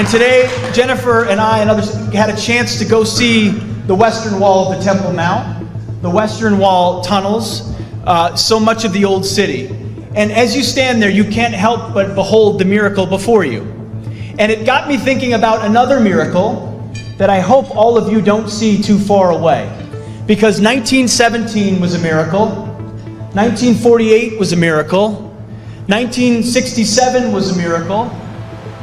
today, Jennifer and I and others had a chance to go see the western wall of the Temple Mount, the western wall tunnels, so much of the old city. And as you stand there, you can't help but behold the miracle before you. And it got me thinking about another miracle that I hope all of you don't see too far away. Because 1917 was a miracle, 1948 was a miracle, 1967 was a miracle,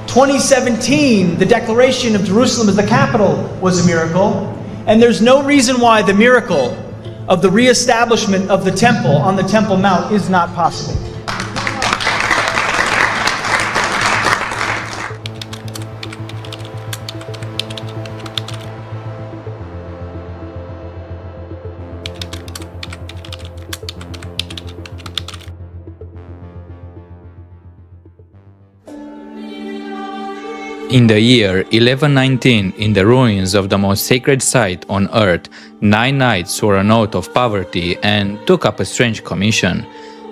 2017, the declaration of Jerusalem as the capital was a miracle, and there's no reason why the miracle of the reestablishment of the temple on the Temple Mount is not possible. In the year 1119, in the ruins of the most sacred site on earth, 9 knights swore an oath of poverty and took up a strange commission.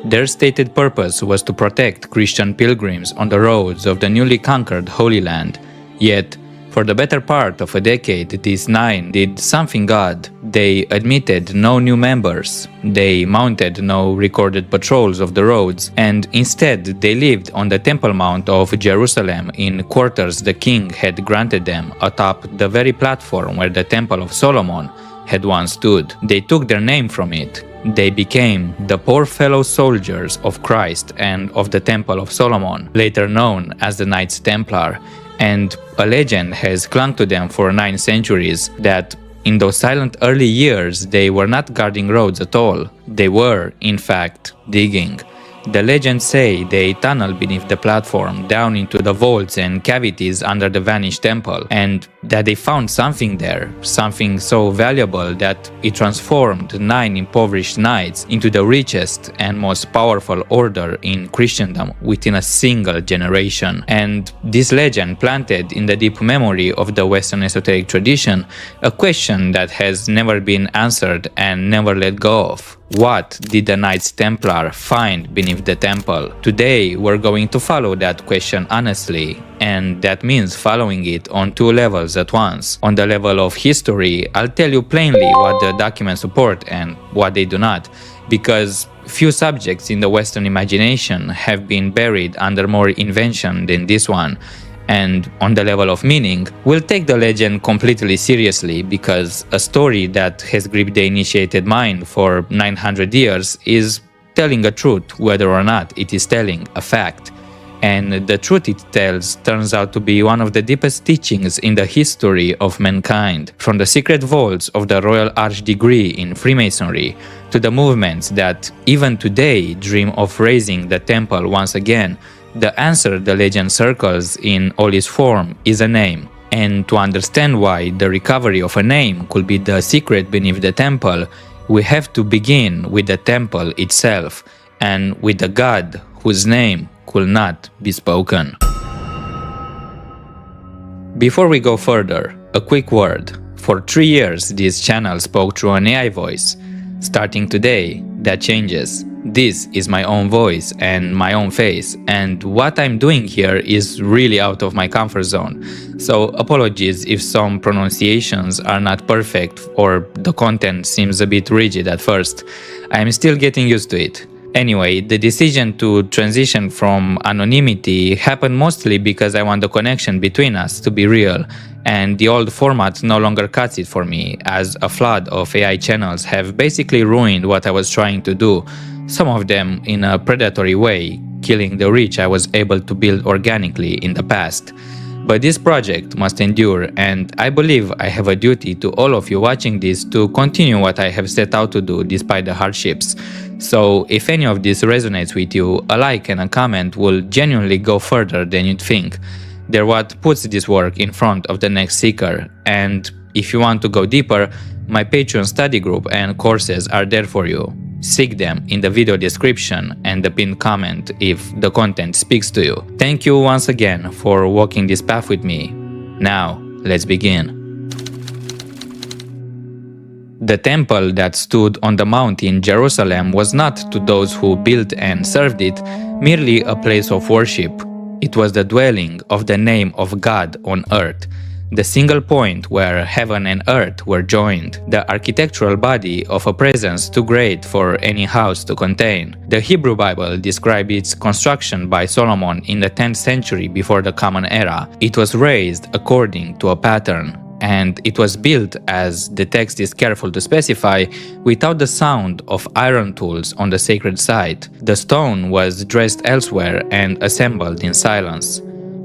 Their stated purpose was to protect Christian pilgrims on the roads of the newly conquered Holy Land. Yet, for the better part of a decade, these 9 did something odd. They admitted no new members, they mounted no recorded patrols of the roads, and instead they lived on the Temple Mount of Jerusalem in quarters the king had granted them atop the very platform where the Temple of Solomon had once stood. They took their name from it. They became the poor fellow soldiers of Christ and of the Temple of Solomon, later known as the Knights Templar. And a legend has clung to them for 9 centuries that in those silent early years they were not guarding roads at all. They were, in fact, digging. The legends say they tunneled beneath the platform down into the vaults and cavities under the vanished temple, and that they found something there, something so valuable that it transformed 9 impoverished knights into the richest and most powerful order in Christendom within a single generation. And this legend planted in the deep memory of the Western esoteric tradition a question that has never been answered and never let go of. What did the Knights Templar find beneath the temple? Today we're going to follow that question honestly, and that means following it on 2 levels at once. On the level of history, I'll tell you plainly what the documents support and what they do not, because few subjects in the Western imagination have been buried under more invention than this one. And on the level of meaning, we'll take the legend completely seriously, because a story that has gripped the initiated mind for 900 years is telling a truth, whether or not it is telling a fact. And the truth it tells turns out to be one of the deepest teachings in the history of mankind. From the secret vaults of the Royal Archdegree in Freemasonry to the movements that even today dream of raising the temple once again, the answer the legend circles in all its form is a name. And to understand why the recovery of a name could be the secret beneath the temple, we have to begin with the temple itself and with the God whose name could not be spoken. Before we go further, a quick word. For 3 years this channel spoke through an AI voice. Starting today, that changes. This is my own voice and my own face, and what I'm doing here is really out of my comfort zone. So apologies if some pronunciations are not perfect or the content seems a bit rigid at first. I'm still getting used to it. Anyway, the decision to transition from anonymity happened mostly because I want the connection between us to be real, and the old format no longer cuts it for me, as a flood of AI channels have basically ruined what I was trying to do, some of them in a predatory way, killing the reach I was able to build organically in the past. But this project must endure, and I believe I have a duty to all of you watching this to continue what I have set out to do despite the hardships. So if any of this resonates with you, a like and a comment will genuinely go further than you'd think. They're what puts this work in front of the next seeker, and if you want to go deeper, my Patreon study group and courses are there for you. Seek them in the video description and the pinned comment if the content speaks to you. Thank you once again for walking this path with me. Now, let's begin. The temple that stood on the mount in Jerusalem was not, to those who built and served it, merely a place of worship. It was the dwelling of the name of God on earth, the single point where heaven and earth were joined, the architectural body of a presence too great for any house to contain. The Hebrew Bible describes its construction by Solomon in the 10th century before the Common Era. It was raised according to a pattern, and it was built, as the text is careful to specify, without the sound of iron tools on the sacred site. The stone was dressed elsewhere and assembled in silence.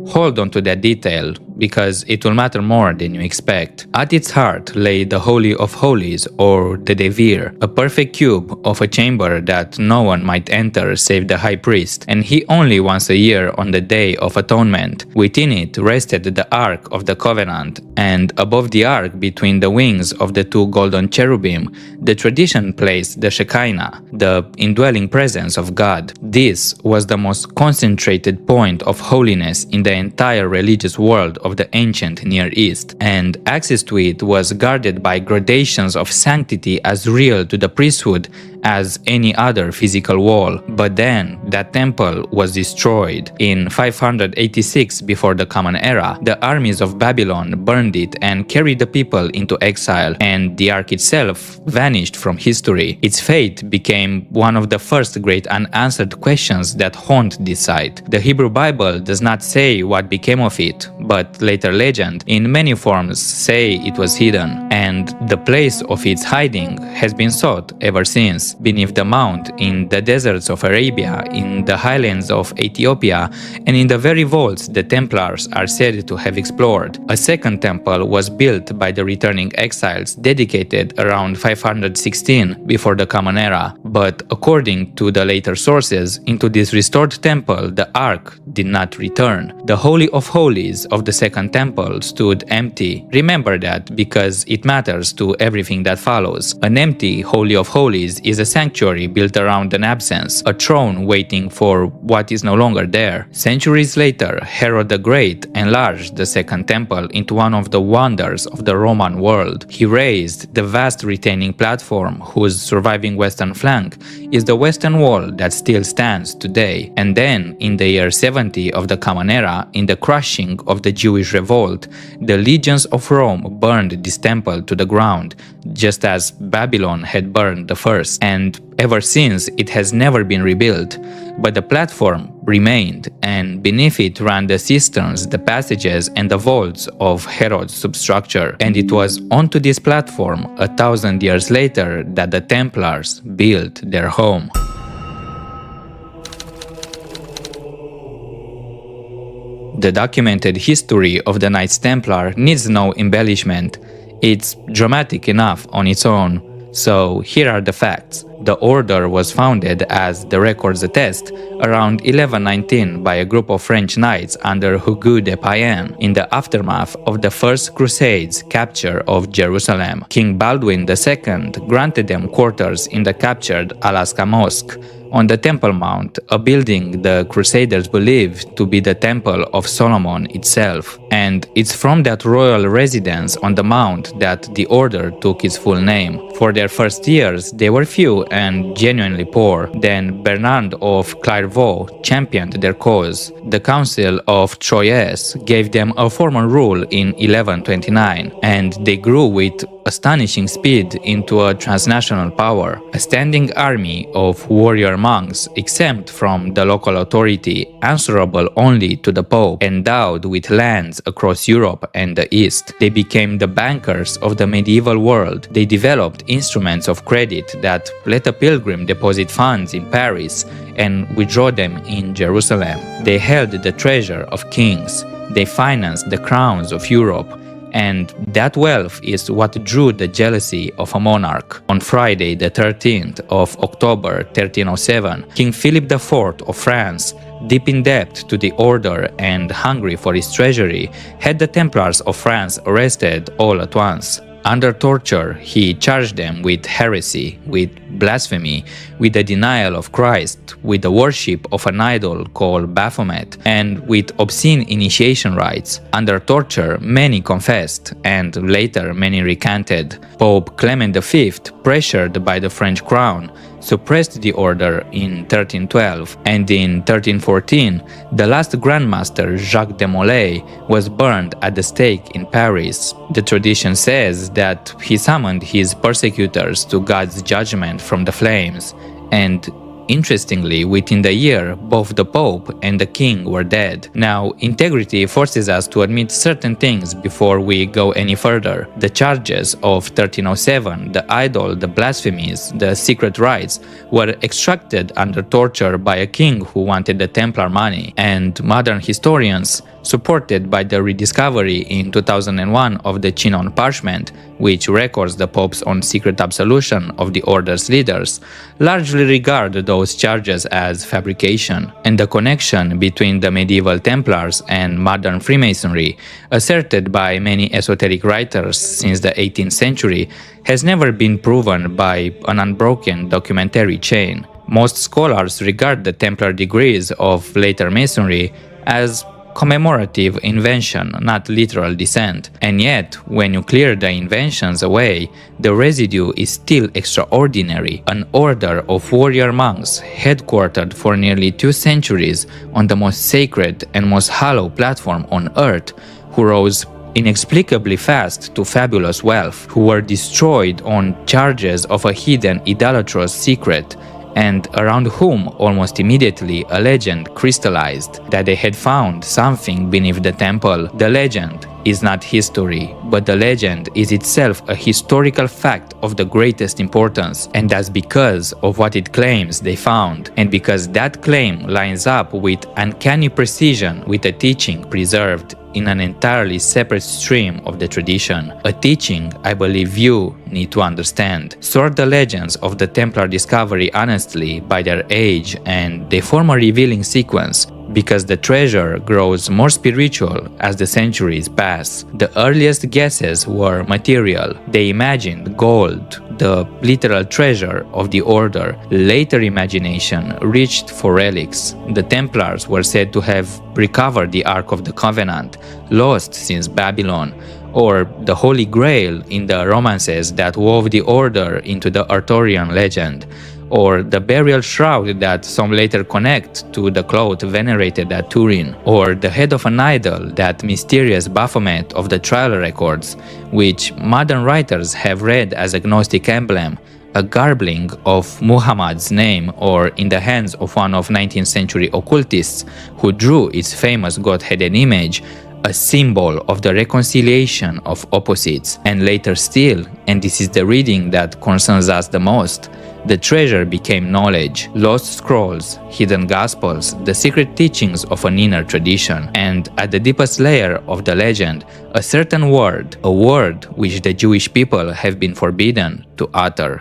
Hold on to that detail, because it will matter more than you expect. At its heart lay the Holy of Holies, or the Devir, a perfect cube of a chamber that no one might enter save the high priest, and he only once a year on the Day of Atonement. Within it rested the Ark of the Covenant, and above the Ark, between the wings of the two golden cherubim, the tradition placed the Shekinah, the indwelling presence of God. This was the most concentrated point of holiness in the entire religious world of the ancient Near East, and access to it was guarded by gradations of sanctity as real to the priesthood as any other physical wall. But then that temple was destroyed. In 586 before the Common Era, the armies of Babylon burned it and carried the people into exile, and the Ark itself vanished from history. Its fate became one of the first great unanswered questions that haunt this site. The Hebrew Bible does not say what became of it, but later legend, in many forms, say it was hidden, and the place of its hiding has been sought ever since. Beneath the mount, in the deserts of Arabia, in the highlands of Ethiopia, and in the very vaults the Templars are said to have explored. A second temple was built by the returning exiles, dedicated around 516 before the Common Era, but according to the later sources, into this restored temple the Ark did not return. The Holy of Holies of the second temple stood empty. Remember that, because it matters to everything that follows. An empty Holy of Holies is a sanctuary built around an absence, a throne waiting for what is no longer there. Centuries later, Herod the Great enlarged the second temple into one of the wonders of the Roman world. He raised the vast retaining platform whose surviving western flank is the western wall that still stands today. And then, in the year 70 of the Common Era, in the crushing of the Jewish revolt, the legions of Rome burned this temple to the ground, just as Babylon had burned the first, and ever since it has never been rebuilt. But the platform remained, and beneath it ran the cisterns, the passages, and the vaults of Herod's substructure. And it was onto this platform, 1,000 years later, that the Templars built their home. The documented history of the Knights Templar needs no embellishment. It's dramatic enough on its own. So here are the facts. The order was founded, as the records attest, around 1119 by a group of French knights under Hugues de Payens in the aftermath of the First Crusade's capture of Jerusalem. King Baldwin II granted them quarters in the captured Alaska Mosque on the Temple Mount, a building the Crusaders believed to be the Temple of Solomon itself. And it's from that royal residence on the Mount that the order took its full name. For their first years, they were few and genuinely poor. Then Bernard of Clairvaux championed their cause. The Council of Troyes gave them a formal rule in 1129, and they grew with astonishing speed into a transnational power, a standing army of warrior monks exempt from the local authority, answerable only to the Pope, endowed with lands across Europe and the East. They became the bankers of the medieval world. They developed instruments of credit that let a pilgrim deposit funds in Paris and withdraw them in Jerusalem. They held the treasure of kings. They financed the crowns of Europe. And that wealth is what drew the jealousy of a monarch. On Friday, the 13th of October 1307, King Philip IV of France, deep in debt to the order and hungry for his treasury, had the Templars of France arrested all at once. Under torture, he charged them with heresy, with blasphemy, with the denial of Christ, with the worship of an idol called Baphomet, and with obscene initiation rites. Under torture, many confessed, and later many recanted. Pope Clement V, pressured by the French crown, suppressed the order in 1312, and in 1314, the last Grandmaster, Jacques de Molay, was burned at the stake in Paris. The tradition says that he summoned his persecutors to God's judgment from the flames, and interestingly, within the year, both the Pope and the King were dead. Now, integrity forces us to admit certain things before we go any further. The charges of 1307, the idol, the blasphemies, the secret rites, were extracted under torture by a king who wanted the Templar money, and modern historians, supported by the rediscovery in 2001 of the Chinon parchment, which records the Pope's own secret absolution of the order's leaders, largely regard those charges as fabrication. And the connection between the medieval Templars and modern Freemasonry, asserted by many esoteric writers since the 18th century, has never been proven by an unbroken documentary chain. Most scholars regard the Templar degrees of later Masonry as commemorative invention, not literal descent. And yet, when you clear the inventions away, the residue is still extraordinary. An order of warrior monks headquartered for nearly 2 centuries on the most sacred and most hollow platform on earth, who rose inexplicably fast to fabulous wealth, who were destroyed on charges of a hidden idolatrous secret, and around whom almost immediately a legend crystallized that they had found something beneath the temple. The legend is not history, but the legend is itself a historical fact of the greatest importance, and that's because of what it claims they found, and because that claim lines up with uncanny precision with a teaching preserved in an entirely separate stream of the tradition, a teaching I believe you need to understand. Sort the legends of the Templar discovery honestly by their age, and they form a revealing sequence, because the treasure grows more spiritual as the centuries pass. The earliest guesses were material. They imagined gold, the literal treasure of the order. Later imagination reached for relics. The Templars were said to have recovered the Ark of the Covenant, lost since Babylon, or the Holy Grail in the romances that wove the order into the Arthurian legend, or the burial shroud that some later connect to the cloth venerated at Turin, or the head of an idol, that mysterious Baphomet of the trial records, which modern writers have read as a Gnostic emblem, a garbling of Muhammad's name, or in the hands of one of 19th century occultists who drew its famous God-headed image, a symbol of the reconciliation of opposites. And later still, and this is the reading that concerns us the most, the treasure became knowledge, lost scrolls, hidden gospels, the secret teachings of an inner tradition, and at the deepest layer of the legend, a certain word, a word which the Jewish people have been forbidden to utter.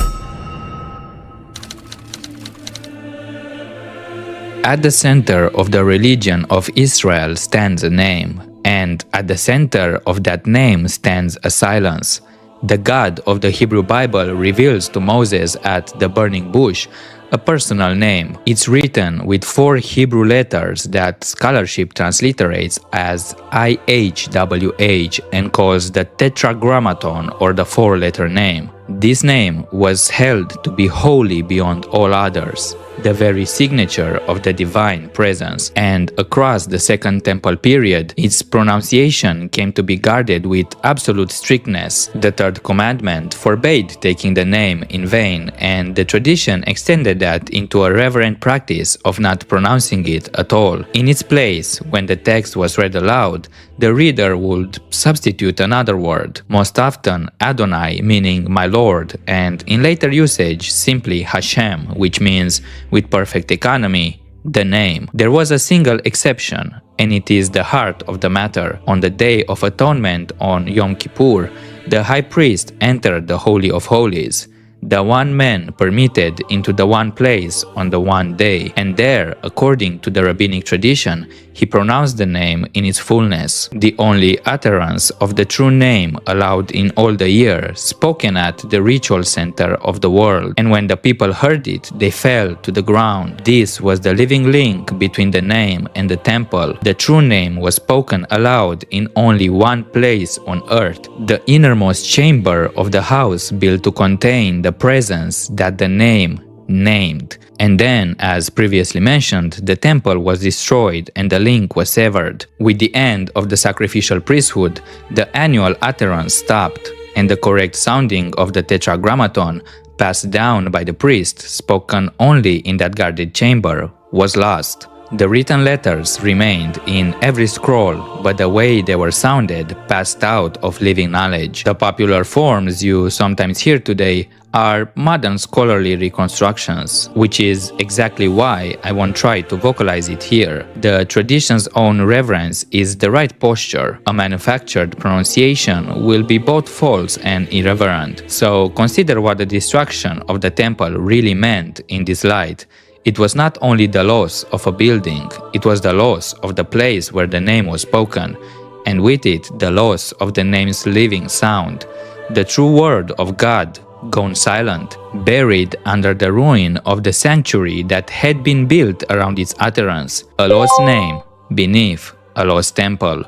At the center of the religion of Israel stands a name, and at the center of that name stands a silence. The God of the Hebrew Bible reveals to Moses at the burning bush a personal name. It's written with 4 Hebrew letters that scholarship transliterates as IHWH and calls the Tetragrammaton, or the 4-letter name. This name was held to be holy beyond all others, the very signature of the divine presence, and across the Second Temple period, its pronunciation came to be guarded with absolute strictness. The Third Commandment forbade taking the name in vain, and the tradition extended that into a reverent practice of not pronouncing it at all. In its place, when the text was read aloud, the reader would substitute another word, most often Adonai, meaning my Lord, and in later usage simply Hashem, which means with perfect economy, the name. There was a single exception, and it is the heart of the matter. On the Day of Atonement on Yom Kippur, the high priest entered the Holy of Holies, the one man permitted into the one place on the one day, and there, according to the rabbinic tradition, he pronounced the name in its fullness, the only utterance of the true name allowed in all the year, spoken at the ritual center of the world. And when the people heard it, they fell to the ground. This was the living link between the name and the temple. The true name was spoken aloud in only one place on earth, the innermost chamber of the house built to contain the presence that the name named. And then, as previously mentioned, the temple was destroyed and the link was severed. With the end of the sacrificial priesthood, the annual utterance stopped, and the correct sounding of the tetragrammaton, passed down by the priest, spoken only in that guarded chamber, was lost. The written letters remained in every scroll, but the way they were sounded passed out of living knowledge. The popular forms you sometimes hear today are modern scholarly reconstructions, which is exactly why I won't try to vocalize it here. The tradition's own reverence is the right posture. A manufactured pronunciation will be both false and irreverent. So consider what the destruction of the temple really meant in this light. It was not only the loss of a building, it was the loss of the place where the name was spoken, and with it the loss of the name's living sound. The true word of God, gone silent, buried under the ruin of the sanctuary that had been built around its utterance, a lost name beneath a lost temple.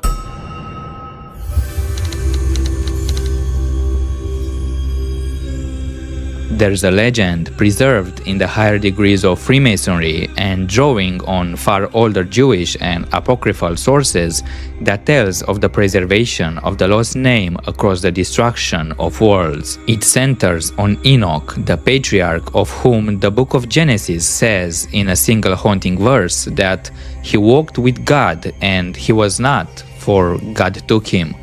There's a legend preserved in the higher degrees of Freemasonry and drawing on far older Jewish and apocryphal sources that tells of the preservation of the lost name across the destruction of worlds. It centers on Enoch, the patriarch of whom the book of Genesis says in a single haunting verse that he walked with God and he was not, for God took him.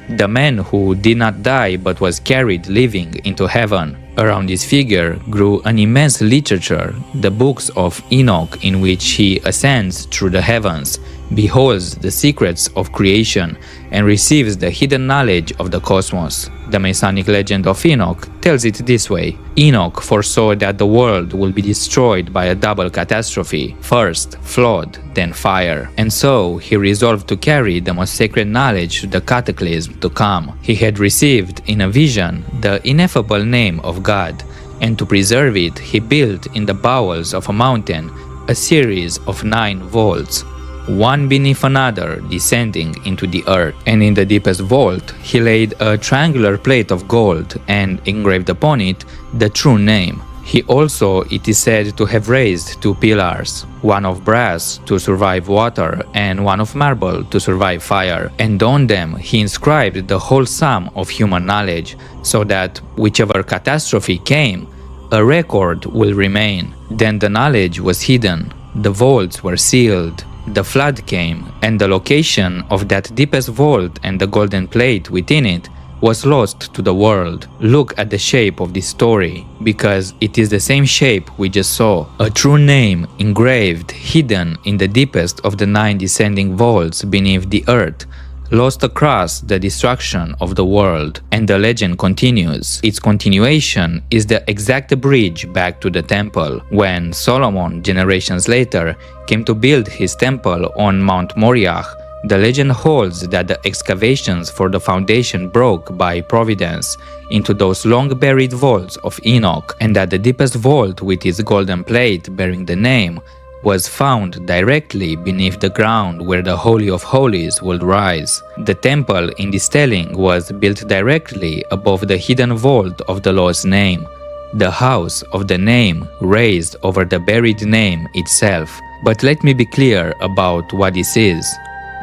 The man who did not die but was carried living into heaven. Around this figure grew an immense literature, the books of Enoch, in which he ascends through the heavens, beholds the secrets of creation, and receives the hidden knowledge of the cosmos. The Masonic legend of Enoch tells it this way: Enoch foresaw that the world will be destroyed by a double catastrophe, first flood, then fire, and so he resolved to carry the most sacred knowledge to the cataclysm to come. He had received in a vision the ineffable name of God, and to preserve it he built in the bowels of a mountain a series of 9 vaults, one beneath another descending into the earth, and in the deepest vault he laid a triangular plate of gold and engraved upon it the true name. He also, it is said, to have raised 2 pillars, one of brass to survive water and one of marble to survive fire, and on them he inscribed the whole sum of human knowledge, so that whichever catastrophe came, a record will remain. Then the knowledge was hidden, the vaults were sealed, the flood came, and the location of that deepest vault and the golden plate within it was lost to the world. Look at the shape of this story, because it is the same shape we just saw. A true name engraved, hidden in the deepest of the 9 descending vaults beneath the earth, lost across the destruction of the world. And the legend continues. Its continuation is the exact bridge back to the temple. When Solomon, generations later, came to build his temple on Mount Moriah, the legend holds that the excavations for the foundation broke by providence into those long-buried vaults of Enoch, and that the deepest vault with its golden plate bearing the name was found directly beneath the ground where the Holy of Holies would rise. The temple in this telling was built directly above the hidden vault of the lost name, the house of the name raised over the buried name itself. But let me be clear about what this is.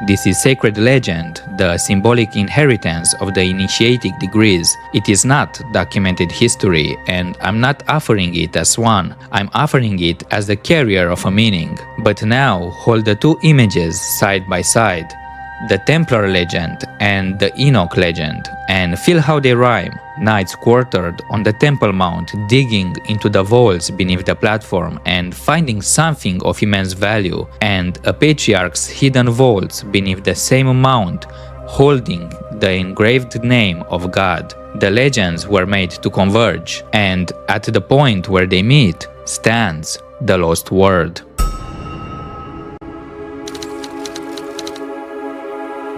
This is sacred legend, the symbolic inheritance of the initiatic degrees. It is not documented history, and I'm not offering it as one. I'm offering it as the carrier of a meaning. But now hold the 2 images side by side, the Templar legend and the Enoch legend, and feel how they rhyme. Knights quartered on the Temple Mount, digging into the vaults beneath the platform and finding something of immense value, and a patriarch's hidden vaults beneath the same mount, holding the engraved name of God. The legends were made to converge, and at the point where they meet stands the lost word.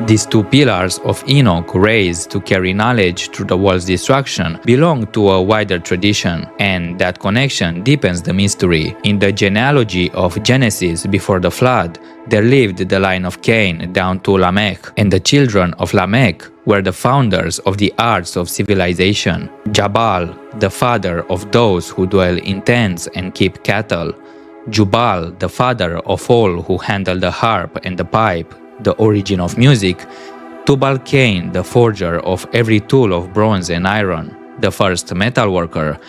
These 2 pillars of Enoch raised to carry knowledge through the world's destruction belong to a wider tradition, and that connection deepens the mystery. In the genealogy of Genesis before the flood, there lived the line of Cain down to Lamech, and the children of Lamech were the founders of the arts of civilization. Jabal, the father of those who dwell in tents and keep cattle. Jubal, the father of all who handle the harp and the pipe, the origin of music. Tubal-Cain, the forger of every tool of bronze and iron, the first metalworker,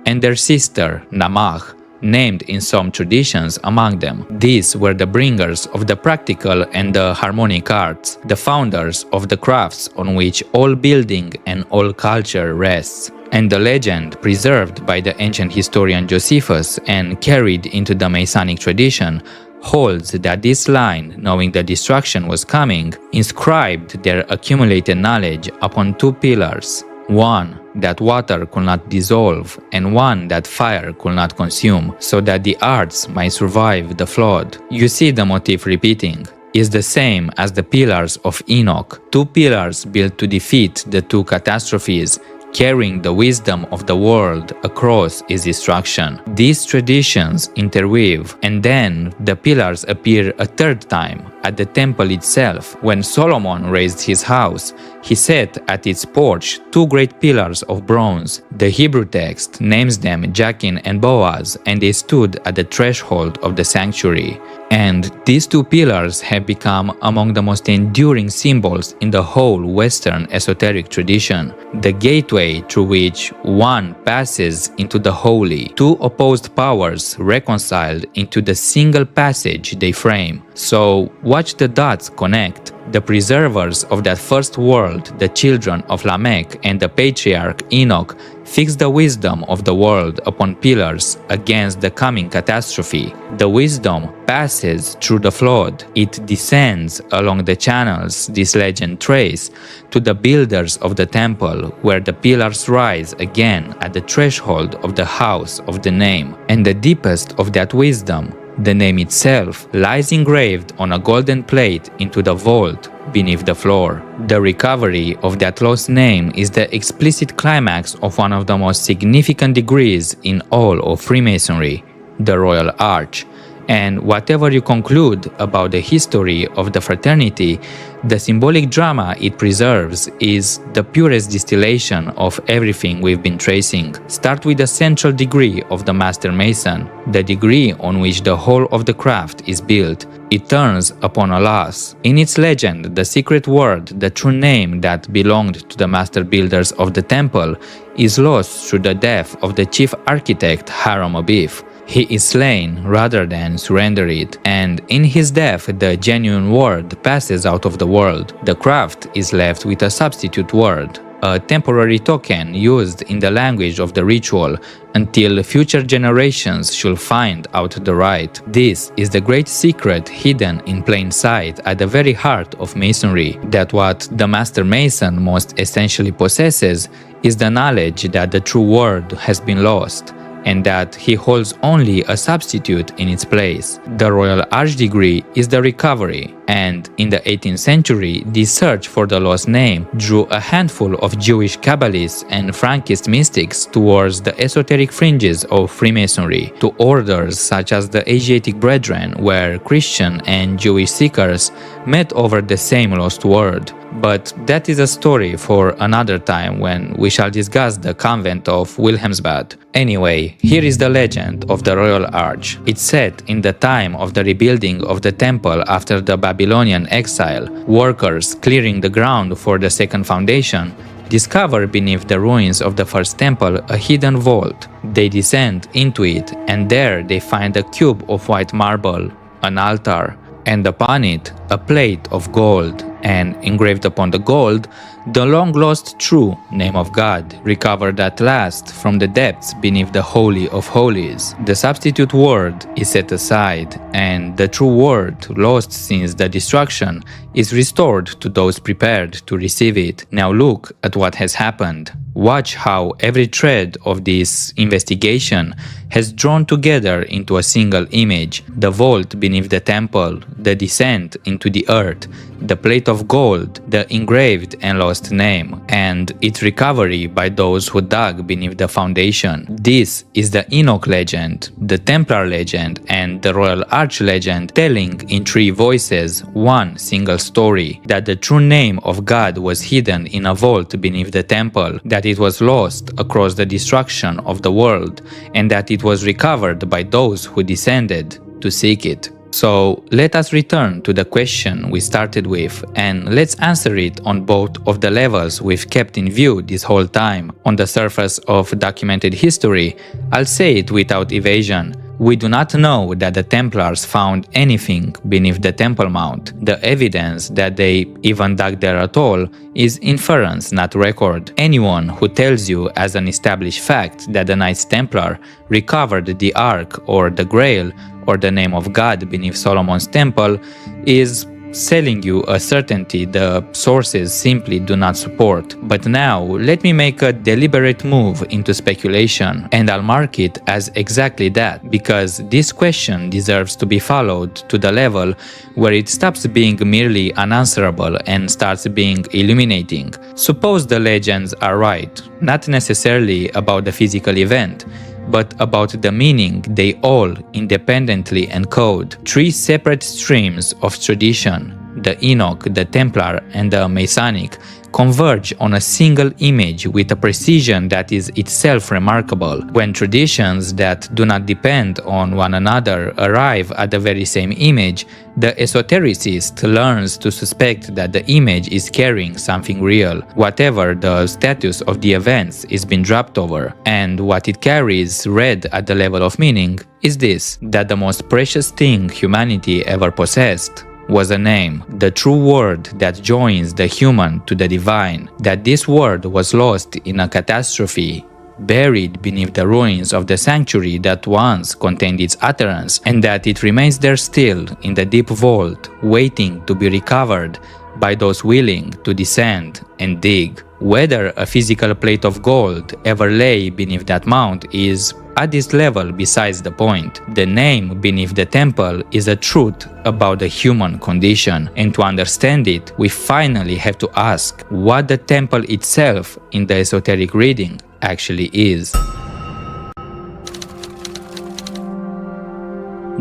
and their sister, Namah, named in some traditions among them. These were the bringers of the practical and the harmonic arts, the founders of the crafts on which all building and all culture rests. And the legend, preserved by the ancient historian Josephus and carried into the Masonic tradition, holds that this line, knowing the destruction was coming, inscribed their accumulated knowledge upon two pillars. One that water could not dissolve, and one that fire could not consume, so that the arts might survive the flood. You see the motif repeating. Is the same as the pillars of Enoch, two pillars built to defeat the two catastrophes, carrying the wisdom of the world across its destruction. These traditions interweave, and then the pillars appear a third time at the temple itself. When Solomon raised his house, he set at its porch two great pillars of bronze. The Hebrew text names them Jachin and Boaz, and they stood at the threshold of the sanctuary. And these two pillars have become among the most enduring symbols in the whole Western esoteric tradition, the gateway through which one passes into the holy, two opposed powers reconciled into the single passage they frame. So watch the dots connect. The preservers of that first world, the children of Lamech and the patriarch Enoch, fix the wisdom of the world upon pillars against the coming catastrophe. The wisdom passes through the flood. It descends along the channels this legend traces to the builders of the temple, where the pillars rise again at the threshold of the house of the name. And the deepest of that wisdom, the name itself, lies engraved on a golden plate into the vault beneath the floor. The recovery of that lost name is the explicit climax of one of the most significant degrees in all of Freemasonry, the Royal Arch. And whatever you conclude about the history of the fraternity, the symbolic drama it preserves is the purest distillation of everything we've been tracing. Start with the central degree of the Master Mason, the degree on which the whole of the craft is built. It turns upon a loss. In its legend, the secret word, the true name that belonged to the master builders of the temple, is lost through the death of the chief architect Hiram Abiff. He is slain rather than surrender it, and in his death the genuine word passes out of the world. The craft is left with a substitute word, a temporary token used in the language of the ritual until future generations should find out the right. This is the great secret hidden in plain sight at the very heart of Masonry, that what the Master Mason most essentially possesses is the knowledge that the true word has been lost, and that he holds only a substitute in its place. The Royal Arch degree is the recovery, and in the 18th century, this search for the lost name drew a handful of Jewish Kabbalists and Frankist mystics towards the esoteric fringes of Freemasonry, to orders such as the Asiatic Brethren, where Christian and Jewish seekers met over the same lost word. But that is a story for another time when we shall discuss the convent of Wilhelmsbad. Anyway, here is the legend of the Royal Arch. It's set in the time of the rebuilding of the temple after the Babylonian exile. Workers clearing the ground for the second foundation discover beneath the ruins of the first temple a hidden vault. They descend into it, and there they find a cube of white marble, an altar, and upon it a plate of gold, and engraved upon the gold the long-lost true name of God, recovered at last from the depths beneath the Holy of Holies. The substitute word is set aside, and the true word, lost since the destruction, is restored to those prepared to receive it. Now look at what has happened. Watch how every thread of this investigation has drawn together into a single image: the vault beneath the temple, the descent into the earth, the plate of gold, the engraved and lost name, and its recovery by those who dug beneath the foundation. This is the Enoch legend, the Templar legend, and the Royal Arch legend, telling in three voices one single story: that the true name of God was hidden in a vault beneath the temple, that it was lost across the destruction of the world, and that it was recovered by those who descended to seek it. So let us return to the question we started with, and let's answer it on both of the levels we've kept in view this whole time. On the surface of documented history, I'll say it without evasion. We do not know that the Templars found anything beneath the Temple Mount. The evidence that they even dug there at all is inference, not record. Anyone who tells you as an established fact that the Knights Templar recovered the Ark or the Grail or the name of God beneath Solomon's temple is selling you a certainty the sources simply do not support. But now, let me make a deliberate move into speculation, and I'll mark it as exactly that, because this question deserves to be followed to the level where it stops being merely unanswerable and starts being illuminating. Suppose the legends are right, not necessarily about the physical event, but about the meaning they all independently encode. Three separate streams of tradition, the Enoch, the Templar, and the Masonic, converge on a single image with a precision that is itself remarkable. When traditions that do not depend on one another arrive at the very same image, the esotericist learns to suspect that the image is carrying something real, whatever the status of the events is being dropped over. And what it carries, read at the level of meaning, is this: that the most precious thing humanity ever possessed was a name, the true word that joins the human to the divine, that this word was lost in a catastrophe, buried beneath the ruins of the sanctuary that once contained its utterance, and that it remains there still in the deep vault, waiting to be recovered by those willing to descend and dig. Whether a physical plate of gold ever lay beneath that mount is, at this level, besides the point. The name beneath the temple is a truth about the human condition, and to understand it, we finally have to ask what the temple itself in the esoteric reading actually is.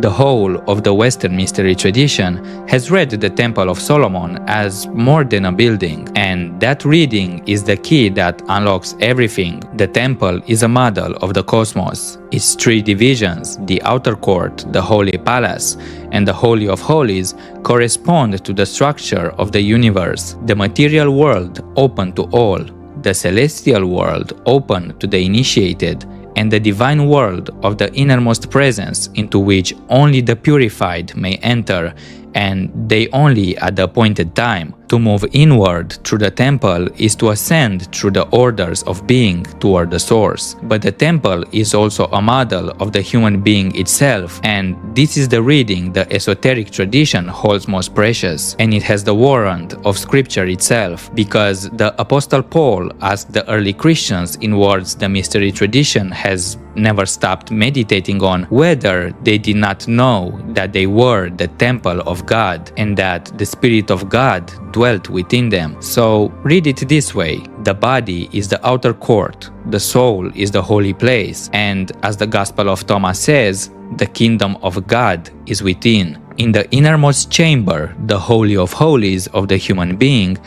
The whole of the Western mystery tradition has read the Temple of Solomon as more than a building, and that reading is the key that unlocks everything. The temple is a model of the cosmos. Its three divisions, the outer court, the holy palace, and the Holy of Holies, correspond to the structure of the universe. The material world open to all, the celestial world open to the initiated, and the divine world of the innermost presence into which only the purified may enter, and they only at the appointed time. To move inward through the temple is to ascend through the orders of being toward the source. But the temple is also a model of the human being itself, and this is the reading the esoteric tradition holds most precious, and it has the warrant of scripture itself, because the Apostle Paul asked the early Christians in words the mystery tradition has never stopped meditating on, whether they did not know that they were the temple of God and that the Spirit of God dwelt within them. So read it this way: the body is the outer court, the soul is the holy place, and as the Gospel of Thomas says, the kingdom of God is within. In the innermost chamber, the Holy of Holies of the human being,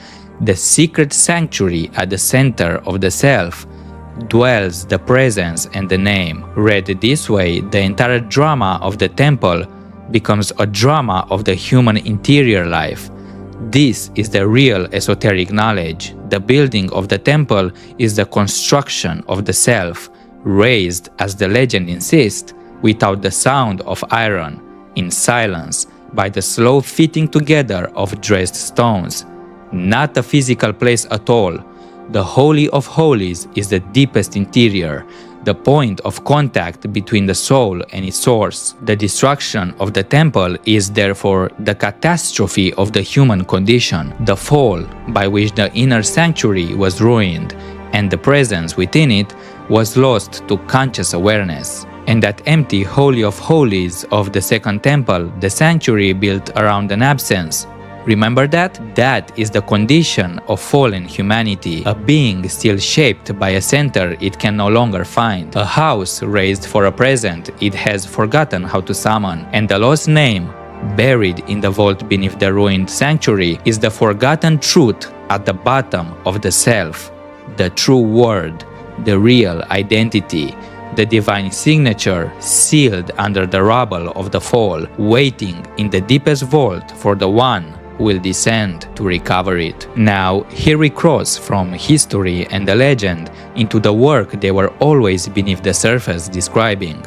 the secret sanctuary at the center of the self, dwells the presence and the name. Read this way, the entire drama of the temple becomes a drama of the human interior life. This is the real esoteric knowledge. The building of the temple is the construction of the self, raised, as the legend insists, without the sound of iron, in silence, by the slow fitting together of dressed stones. Not a physical place at all. The Holy of Holies is the deepest interior, the point of contact between the soul and its source. The destruction of the temple is therefore the catastrophe of the human condition, the fall by which the inner sanctuary was ruined, and the presence within it was lost to conscious awareness. And that empty Holy of Holies of the second temple, the sanctuary built around an absence, remember that? That is the condition of fallen humanity, a being still shaped by a center it can no longer find, a house raised for a present it has forgotten how to summon, and the lost name, buried in the vault beneath the ruined sanctuary, is the forgotten truth at the bottom of the self. the true word, the real identity, the divine signature sealed under the rubble of the fall, waiting in the deepest vault for the one who will descend to recover it. Now, here we cross from history and the legend into the work they were always beneath the surface describing.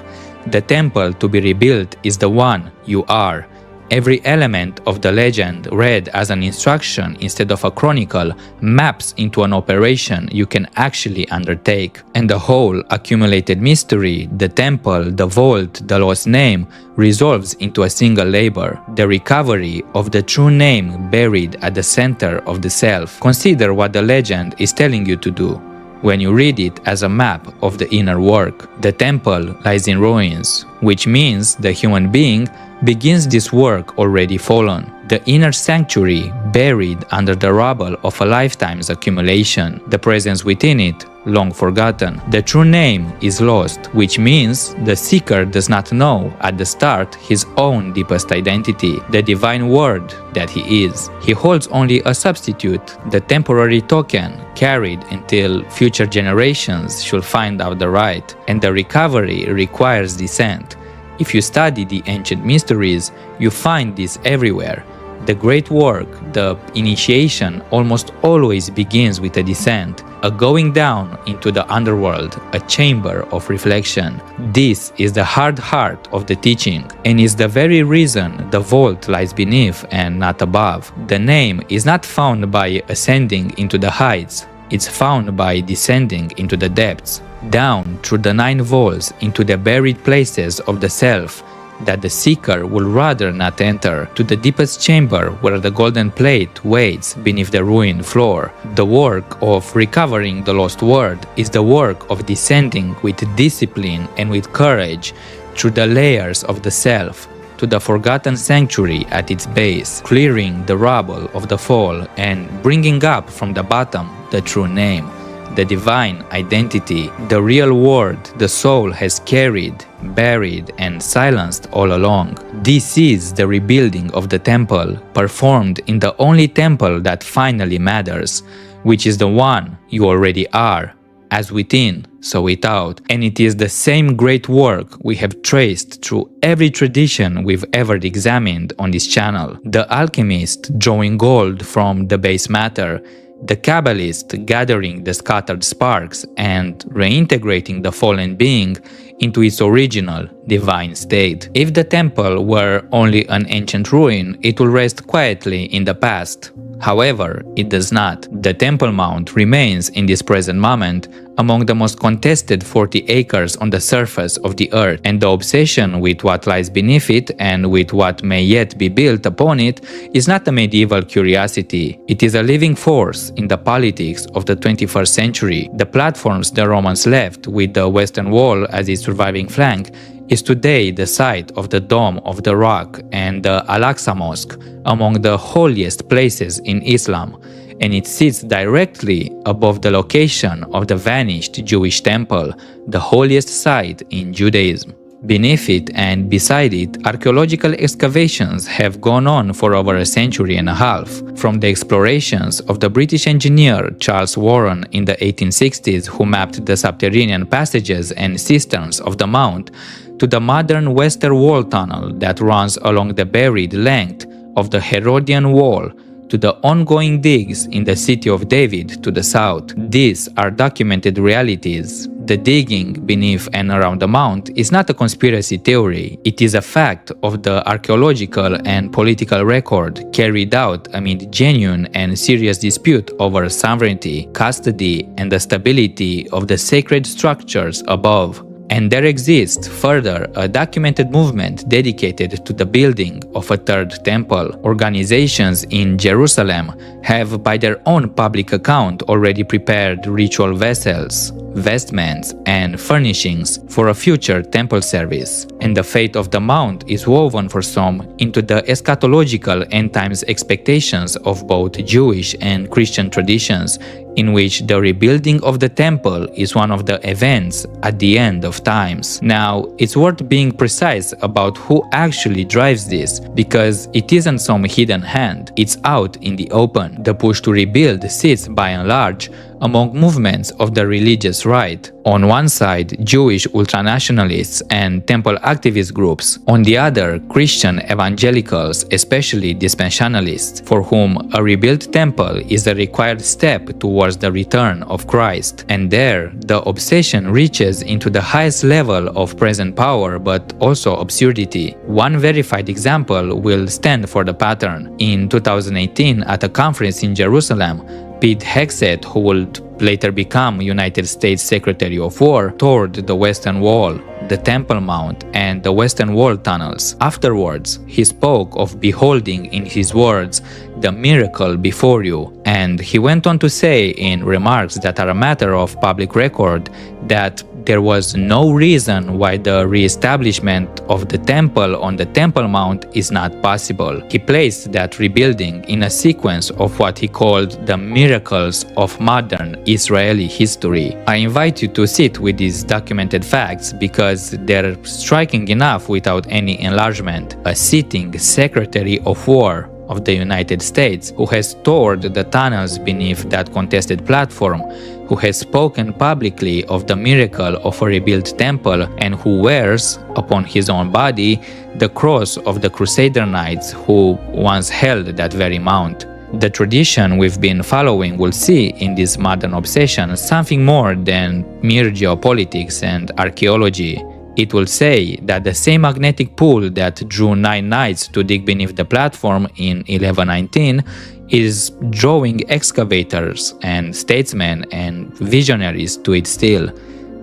The temple to be rebuilt is the one you are. Every element of the legend, read as an instruction instead of a chronicle, maps into an operation you can actually undertake. And the whole accumulated mystery, the temple, the vault, the lost name, resolves into a single labor, the recovery of the true name buried at the center of the self. Consider what the legend is telling you to do when you read it as a map of the inner work. The temple lies in ruins, which means the human being begins this work already fallen, the inner sanctuary buried under the rubble of a lifetime's accumulation, the presence within it long forgotten. The true name is lost, which means the seeker does not know at the start his own deepest identity, the divine word that he is. He holds only a substitute, the temporary token carried until future generations should find out the right, and the recovery requires descent. If you study the ancient mysteries, you find this everywhere. The great work, the initiation, almost always begins with a descent, a going down into the underworld, a chamber of reflection. This is the hard heart of the teaching, and is the very reason the vault lies beneath and not above. The name is not found by ascending into the heights, it's found by descending into the depths, down through the 9 vaults into the buried places of the self that the seeker will rather not enter, to the deepest chamber where the golden plate waits beneath the ruined floor. The work of recovering the lost word is the work of descending with discipline and with courage through the layers of the self to the forgotten sanctuary at its base, clearing the rubble of the fall and bringing up from the bottom the true name, the divine identity, the real word the soul has carried, buried, and silenced all along. This is the rebuilding of the temple, performed in the only temple that finally matters, which is the one you already are, as within, so without. And it is the same great work we have traced through every tradition we've ever examined on this channel. The alchemist drawing gold from the base matter, the Kabbalist gathering the scattered sparks and reintegrating the fallen being into its original divine state. If the temple were only an ancient ruin, it will rest quietly in the past. However, it does not. The Temple Mount remains in this present moment among the most contested 40 acres on the surface of the earth, and the obsession with what lies beneath it and with what may yet be built upon it is not a medieval curiosity. It is a living force in the politics of the 21st century. The platforms the Romans left with the Western Wall as its surviving flank is today the site of the Dome of the Rock and the Al-Aqsa Mosque, among the holiest places in Islam, and it sits directly above the location of the vanished Jewish temple, the holiest site in Judaism. Beneath it and beside it, archaeological excavations have gone on for over a century and a half, from the explorations of the British engineer Charles Warren in the 1860s, who mapped the subterranean passages and cisterns of the mount, to the modern Western Wall tunnel that runs along the buried length of the Herodian Wall, to the ongoing digs in the city of David to the south. These are documented realities. The digging beneath and around the mount is not a conspiracy theory. It is a fact of the archaeological and political record carried out amid genuine and serious dispute over sovereignty, custody, and the stability of the sacred structures above. And there exists, further, a documented movement dedicated to the building of a third temple. Organizations in Jerusalem have, by their own public account, already prepared ritual vessels, vestments, and furnishings for a future temple service. And the fate of the mount is woven for some into the eschatological end times expectations of both Jewish and Christian traditions, in which the rebuilding of the temple is one of the events at the end of times. Now, it's worth being precise about who actually drives this, because it isn't some hidden hand, it's out in the open. The push to rebuild sits, by and large, among movements of the religious right. On one side, Jewish ultranationalists and temple activist groups. On the other, Christian evangelicals, especially dispensationalists, for whom a rebuilt temple is a required step towards the return of Christ. And there, the obsession reaches into the highest level of present power, but also absurdity. One verified example will stand for the pattern. In 2018, at a conference in Jerusalem, Pete Hegseth, who would later become United States Secretary of War, toured the Western Wall, the Temple Mount, and the Western Wall tunnels. Afterwards, he spoke of beholding, in his words, the miracle before you, and he went on to say in remarks that are a matter of public record that there was no reason why the re-establishment of the temple on the Temple Mount is not possible. He placed that rebuilding in a sequence of what he called the miracles of modern Israeli history. I invite you to sit with these documented facts because they're striking enough without any enlargement. A sitting Secretary of War of the United States, who has toured the tunnels beneath that contested platform, who has spoken publicly of the miracle of a rebuilt temple, and who wears upon his own body the cross of the Crusader Knights who once held that very mount. The tradition we've been following will see in this modern obsession something more than mere geopolitics and archaeology. It will say that the same magnetic pull that drew 9 knights to dig beneath the platform in 1119 is drawing excavators and statesmen and visionaries to it still.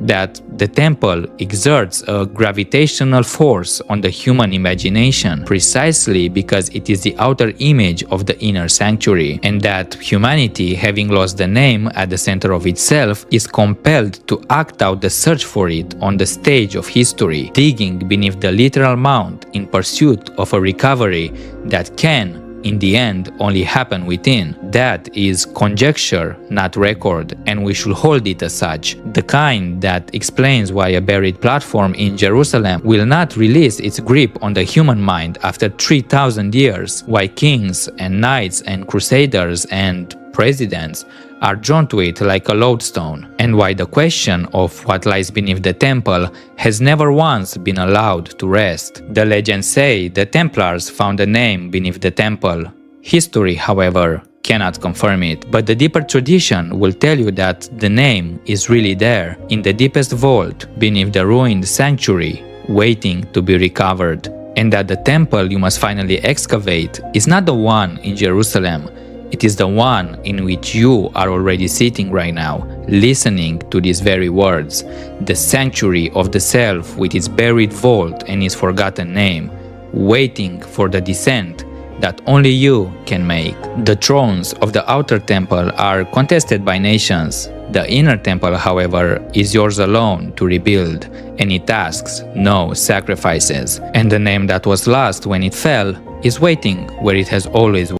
That the temple exerts a gravitational force on the human imagination precisely because it is the outer image of the inner sanctuary, and that humanity, having lost the name at the center of itself, is compelled to act out the search for it on the stage of history, digging beneath the literal mount in pursuit of a recovery that can, in the end, only happen within. That is conjecture, not record, and we should hold it as such. The kind that explains why a buried platform in Jerusalem will not release its grip on the human mind after 3,000 years, why kings and knights and crusaders and presidents are drawn to it like a lodestone, and why the question of what lies beneath the temple has never once been allowed to rest. The legends say the Templars found a name beneath the temple. History, however, cannot confirm it, but the deeper tradition will tell you that the name is really there, in the deepest vault beneath the ruined sanctuary, waiting to be recovered, and that the temple you must finally excavate is not the one in Jerusalem. It is the one in which you are already sitting right now, listening to these very words, the sanctuary of the self with its buried vault and its forgotten name, waiting for the descent that only you can make. The thrones of the outer temple are contested by nations. The inner temple, however, is yours alone to rebuild, and it asks no sacrifices. And the name that was lost when it fell is waiting where it has always